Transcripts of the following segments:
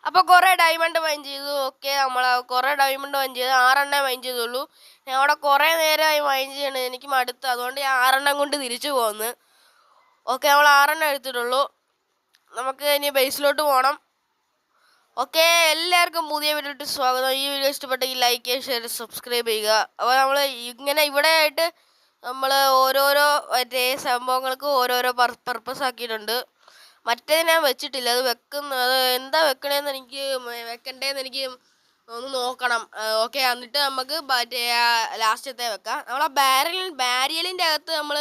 അപ്പോൾ കുറേ diamond mine ചെയ്തു. ഓക്കെ, നമ്മൾ കുറേ ഡയമണ്ട് മൈൻ ചെയ്തു. 6 മൈൻ ചെയ്തുള്ളൂ. ഞാൻ അവിടെ കുറേ നേരമായി മൈൻ ചെയ്യണം, എനിക്ക് മടുത്ത്. അതുകൊണ്ട് ഞാൻ 6 കൊണ്ട് തിരിച്ചു പോന്ന്. ഓക്കെ, നമ്മൾ 6 എടുത്തിട്ടുള്ളൂ. നമുക്ക് ഇനി ബേസിലോട്ട് പോകണം. ഓക്കെ, എല്ലാവർക്കും പുതിയ വീഡിയോയിട്ട് സ്വാഗതം. ഈ വീഡിയോ ഇഷ്ടപ്പെട്ടെങ്കിൽ ലൈക്ക് ചെയ്യുക, ഷെയർ, സബ്സ്ക്രൈബ് ചെയ്യുക. അപ്പോൾ നമ്മൾ ഇങ്ങനെ ഇവിടെ ആയിട്ട് നമ്മൾ ഓരോരോ മറ്റേ സംഭവങ്ങൾക്ക് ഓരോരോ പർപ്പസ് ആക്കിയിട്ടുണ്ട്. മറ്റേത് ഞാൻ വെച്ചിട്ടില്ല. അത് എന്താ വെക്കണ്ടേന്ന് എനിക്ക് ഒന്ന് നോക്കണം. ഓക്കെ, എന്നിട്ട് നമുക്ക് മറ്റേ ലാസ്റ്റത്തെ വെക്കാം. നമ്മൾ ആ ബാരിയലിൻ്റെ അകത്ത് നമ്മൾ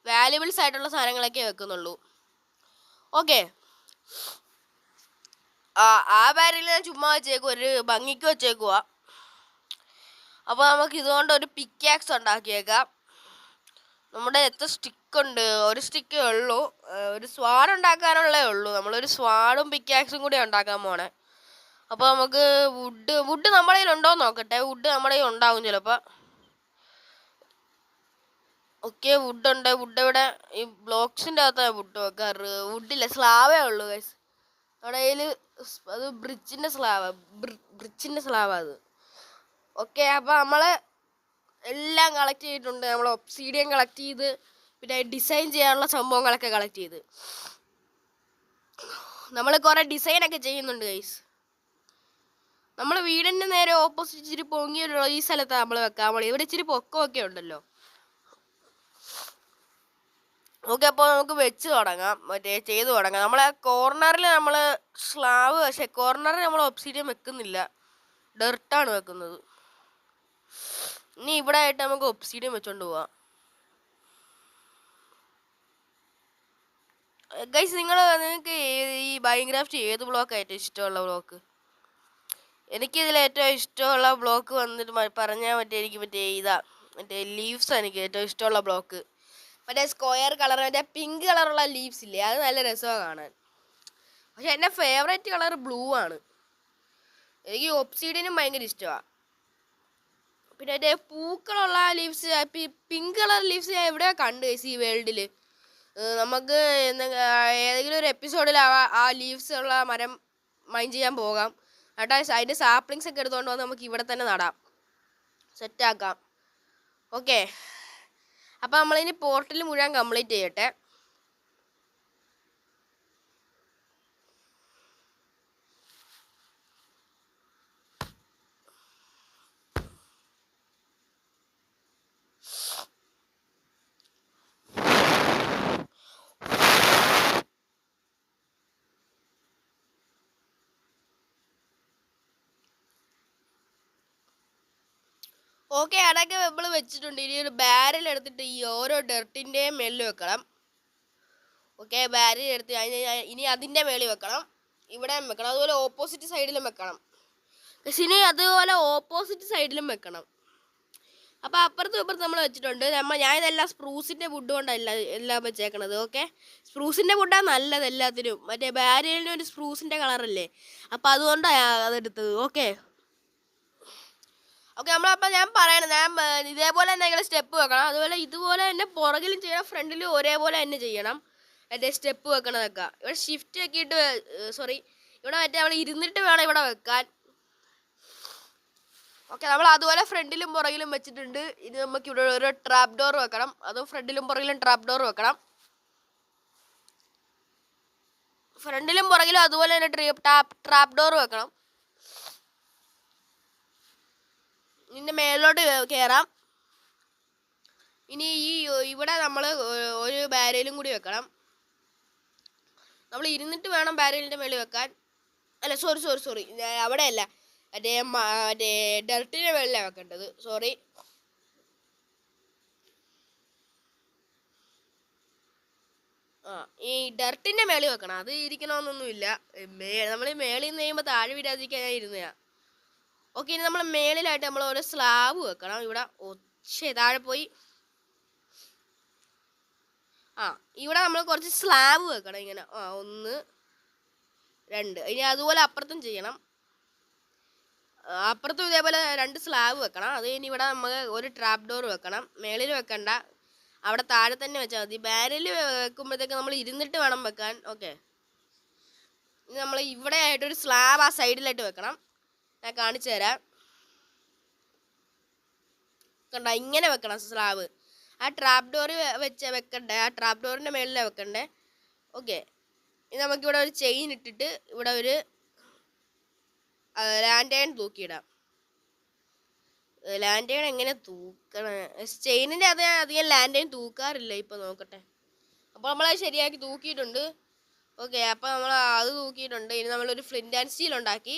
വാല്യുബിൾസ് ആയിട്ടുള്ള സാധനങ്ങളൊക്കെ വെക്കുന്നുള്ളൂ. ഓക്കെ, ആ ബാരിയൽ ഞാൻ ചുമ്മാ വെച്ചേക്കുക, ഒരു ഭംഗിക്ക് വെച്ചേക്കുക. അപ്പോൾ നമുക്ക് ഇതുകൊണ്ട് ഒരു പിക്കാക്സ് ഉണ്ടാക്കിയേക്കാം. നമ്മുടെ എത്ര സ്റ്റിക്കുണ്ട്? ഒരു സ്റ്റിക്കേ ഉള്ളൂ. ഒരു സ്വാഡ് ഉണ്ടാക്കാനുള്ളേ ഉള്ളൂ. നമ്മളൊരു സ്വാഡും പിക്കാക്സും കൂടി ഉണ്ടാക്കാൻ പോണേ. അപ്പോൾ നമുക്ക് വുഡ് നമ്മുടെ കയ്യിൽ ഉണ്ടോ എന്ന് നോക്കട്ടെ. വുഡ് നമ്മുടെ കയ്യിൽ ഉണ്ടാവും ചിലപ്പോൾ. ഓക്കെ, വുഡുണ്ട്. വുഡ് ഇവിടെ ഈ ബ്ലോക്സിൻ്റെ അകത്താണ് വുഡ് വെക്കാറ്. വുഡില്ല, സ്ലാവേ ഉള്ളൂ ഗൈസ് നമ്മുടെ കയ്യിൽ. അത് ബ്രിഡ്ജിൻ്റെ സ്ലാവാണ് അത്. ഓക്കെ, അപ്പോൾ നമ്മൾ എല്ലാം കളക്ട് ചെയ്തിട്ടുണ്ട്. നമ്മൾ ഒബ്സീഡിയൻ കളക്ട് ചെയ്ത്, പിന്നെ ഡിസൈൻ ചെയ്യാനുള്ള സംഭവങ്ങളൊക്കെ കളക്ട് ചെയ്ത് നമ്മൾ കുറേ ഡിസൈനൊക്കെ ചെയ്യുന്നുണ്ട് ഗൈസ്. നമ്മൾ വീടിൻ്റെ നേരെ ഓപ്പോസിറ്റ് ഇച്ചിരി പൊങ്ങിയുള്ള ഈ സ്ഥലത്താണ് നമ്മൾ വെക്കാൻ. ഇവിടെ ഇച്ചിരി പൊക്കമൊക്കെ ഉണ്ടല്ലോ. ഓക്കെ, അപ്പോൾ നമുക്ക് വെച്ച് തുടങ്ങാം, ചെയ്ത് തുടങ്ങാം. നമ്മളെ കോർണറിൽ നമ്മൾ സ്ലാവ്, പക്ഷേ കോർണറിൽ നമ്മൾ ഒബ്സീഡിയൻ വെക്കുന്നില്ല, ഡെർട്ടാണ് വെക്കുന്നത്. ഇനി ഇവിടെ ആയിട്ട് നമുക്ക് ഒബ്സീഡിയൻ വെച്ചോണ്ട് പോവാം. ഗൈസ്, നിങ്ങൾക്ക് ഈ മൈൻക്രാഫ്റ്റ് ഏത് ബ്ലോക്ക് ഏറ്റവും ഇഷ്ടമുള്ള ബ്ലോക്ക്? എനിക്കിതിൽ ഏറ്റവും ഇഷ്ടമുള്ള ബ്ലോക്ക് വന്നിട്ട് പറഞ്ഞാൽ എനിക്ക് ലീവ്സ് എനിക്ക് ഏറ്റവും ഇഷ്ടമുള്ള ബ്ലോക്ക്. സ്ക്വയർ കളർ, പിങ്ക് കളറുള്ള ലീവ്സ് ഇല്ലേ, അത് നല്ല രസമാണ് കാണാൻ. പക്ഷെ എൻ്റെ ഫേവറേറ്റ് കളർ ബ്ലൂ ആണ്. എനിക്ക് ഒബ്സീഡിയനും ഭയങ്കര ഇഷ്ടമാണ്. പിന്നെ പൂക്കളുള്ള ലീവ്സ്, പിങ്ക് കളർ ലീവ്സ് ഞാൻ എവിടെയോ കണ്ടു ഈ വേൾഡിൽ. നമുക്ക് ഏതെങ്കിലും ഒരു എപ്പിസോഡിൽ ആ ലീവ്സ് ഉള്ള മരം മൈൻ ചെയ്യാൻ പോകാം. കേട്ടോ, അതിൻ്റെ സാപ്ലിങ്സ് ഒക്കെ എടുത്തുകൊണ്ട് വന്ന് നമുക്ക് ഇവിടെ തന്നെ നടാം, സെറ്റാക്കാം. ഓക്കെ, അപ്പോൾ നമ്മളിനി പോർട്ടൽ മുഴുവൻ കംപ്ലീറ്റ് ചെയ്യട്ടെ. ഓക്കെ, അടക്ക നമ്മൾ വെച്ചിട്ടുണ്ട്. ഇനി ഒരു ബാരൽ എടുത്തിട്ട് ഈ ഓരോ ഡെർട്ടിൻ്റെയും മേളിൽ വെക്കണം. ഓക്കെ, ബാരൽ എടുത്ത് ഇനി അതിൻ്റെ മേളിൽ വെക്കണം, ഇവിടെ വെക്കണം, അതുപോലെ ഓപ്പോസിറ്റ് സൈഡിലും വെക്കണം. പക്ഷെ ഇനി അതുപോലെ ഓപ്പോസിറ്റ് സൈഡിലും വെക്കണം. അപ്പോൾ അപ്പുറത്തും ഇപ്പുറത്തും നമ്മൾ വെച്ചിട്ടുണ്ട്. ഞാൻ ഇതെല്ലാം സ്പ്രൂസിൻ്റെ വുഡ് കൊണ്ടല്ല എല്ലാം വെച്ചേക്കണത്. ഓക്കെ, സ്പ്രൂസിൻ്റെ വുഡാണ് നല്ലത് എല്ലാത്തിനും. ബാരലിന് ഒരു സ്പ്രൂസിൻ്റെ കളറല്ലേ, അപ്പോൾ അതുകൊണ്ടാണ് അതെടുത്തത്. ഓക്കെ, നമ്മളപ്പോൾ ഞാൻ പറയണത്, ഇതേപോലെ തന്നെ നിങ്ങൾ സ്റ്റെപ്പ് വെക്കണം. അതുപോലെ ഇതുപോലെ തന്നെ പുറകിലും ചെയ്യണം, ഫ്രണ്ടിലും ഒരേപോലെ തന്നെ ചെയ്യണം. സ്റ്റെപ്പ് വെക്കണതൊക്കെ ഇവിടെ ഷിഫ്റ്റ് ആക്കിയിട്ട്, ഇവിടെ നമ്മൾ ഇരുന്നിട്ട് വേണം ഇവിടെ വെക്കാൻ. ഓക്കെ, നമ്മൾ അതുപോലെ ഫ്രണ്ടിലും പുറകിലും വെച്ചിട്ടുണ്ട്. ഇനി നമുക്ക് ഇവിടെ ഒരു ട്രാപ്പ് ഡോർ വെക്കണം. അതും ഫ്രണ്ടിലും പുറകിലും ട്രാപ്പ് ഡോർ വെക്കണം. ഫ്രണ്ടിലും പുറകിലും അതുപോലെ തന്നെ ട്രാപ്പ് ഡോർ വെക്കണം. ഇതിൻ്റെ മേലോട്ട് കയറാം. ഇനി ഇവിടെ നമ്മൾ ഒരു ബാരലും കൂടി വെക്കണം. നമ്മൾ ഇരുന്നിട്ട് വേണം ബാരലിൻ്റെ മേളിൽ വെക്കാൻ. അല്ല, സോറി, അവിടെ അല്ല, ഡെർട്ടിൻ്റെ മേളിലാണ് വെക്കേണ്ടത്. സോറി. ഈ ഡെർട്ടിൻ്റെ മേളിൽ വെക്കണം. അത് ഇരിക്കണമെന്നൊന്നുമില്ല. നമ്മൾ മേളിൽ നിന്ന് കഴിയുമ്പോൾ താഴെ വിടാതിരിക്കാൻ ഞാൻ ഇരുന്നതാണ്. ഓക്കെ, ഇനി നമ്മൾ മേളിലായിട്ട് നമ്മൾ ഓരോ സ്ലാബ് വെക്കണം. ഇവിടെ താഴെ പോയി ഇവിടെ നമ്മൾ കുറച്ച് സ്ലാബ് വെക്കണം. ഇങ്ങനെ 1 2. ഇനി അതുപോലെ അപ്പുറത്തും ചെയ്യണം. അപ്പുറത്തും ഇതേപോലെ 2 സ്ലാബ് വെക്കണം. അത് കഴിഞ്ഞ് ഇവിടെ നമ്മൾ ഒരു ട്രാപ്പ് ഡോർ വെക്കണം. മേളിൽ വെക്കണ്ട, അവിടെ താഴെ തന്നെ വെച്ചാൽ മതി. ബാരൽ വെക്കുമ്പോഴത്തേക്ക് നമ്മൾ ഇരുന്നിട്ട് വേണം വെക്കാൻ. ഓക്കെ, ഇനി നമ്മൾ ഇവിടെ ആയിട്ടൊരു സ്ലാബ് ആ സൈഡിലായിട്ട് വെക്കണം. ഞാൻ കാണിച്ചു തരാം. കണ്ടോ, ഇങ്ങനെ വെക്കണം സ്ലാബ്. ആ ട്രാപ്പ് ഡോർ വെക്കണ്ടേ, ആ ട്രാപ്പ് ഡോറിൻ്റെ മേളിലാണ് വെക്കണ്ടേ. ഓക്കെ, ഇനി നമുക്കിവിടെ ഒരു ചെയിൻ ഇട്ടിട്ട് ഇവിടെ ഒരു ലാൻഡേൺ തൂക്കിയിടാം. ലാൻഡേൺ എങ്ങനെ തൂക്കണം? ചെയിനിൻ്റെ അത് അധികം ലാൻഡേൺ തൂക്കാറില്ല. ഇപ്പോൾ നോക്കട്ടെ. അപ്പോൾ നമ്മളത് ശരിയാക്കി തൂക്കിയിട്ടുണ്ട്. ഓക്കെ, അപ്പോൾ നമ്മൾ അത് തൂക്കിയിട്ടുണ്ട്. ഇനി നമ്മളൊരു ഫ്ലിൻ്റ് ആൻഡ് സ്റ്റീൽ ഉണ്ടാക്കി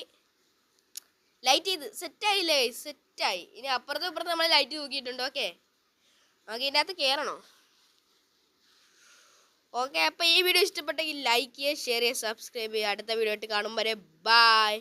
ലൈറ്റ് ചെയ്ത് സെറ്റായില്ലേ? സെറ്റായി. ഇനി അപ്പുറത്തും ഇപ്പുറത്തും നമ്മൾ ലൈറ്റ് തൂക്കിയിട്ടുണ്ട്. ഓക്കെ, നമുക്ക് ഇതിൻ്റെ അകത്ത് കയറണോ? ഓക്കെ, അപ്പോൾ ഈ വീഡിയോ ഇഷ്ടപ്പെട്ടെങ്കിൽ ലൈക്ക് ചെയ്യുക, ഷെയർ ചെയ്യുക, സബ്സ്ക്രൈബ് ചെയ്യുക. അടുത്ത വീഡിയോ ആയിട്ട് കാണും വരെ ബായ്.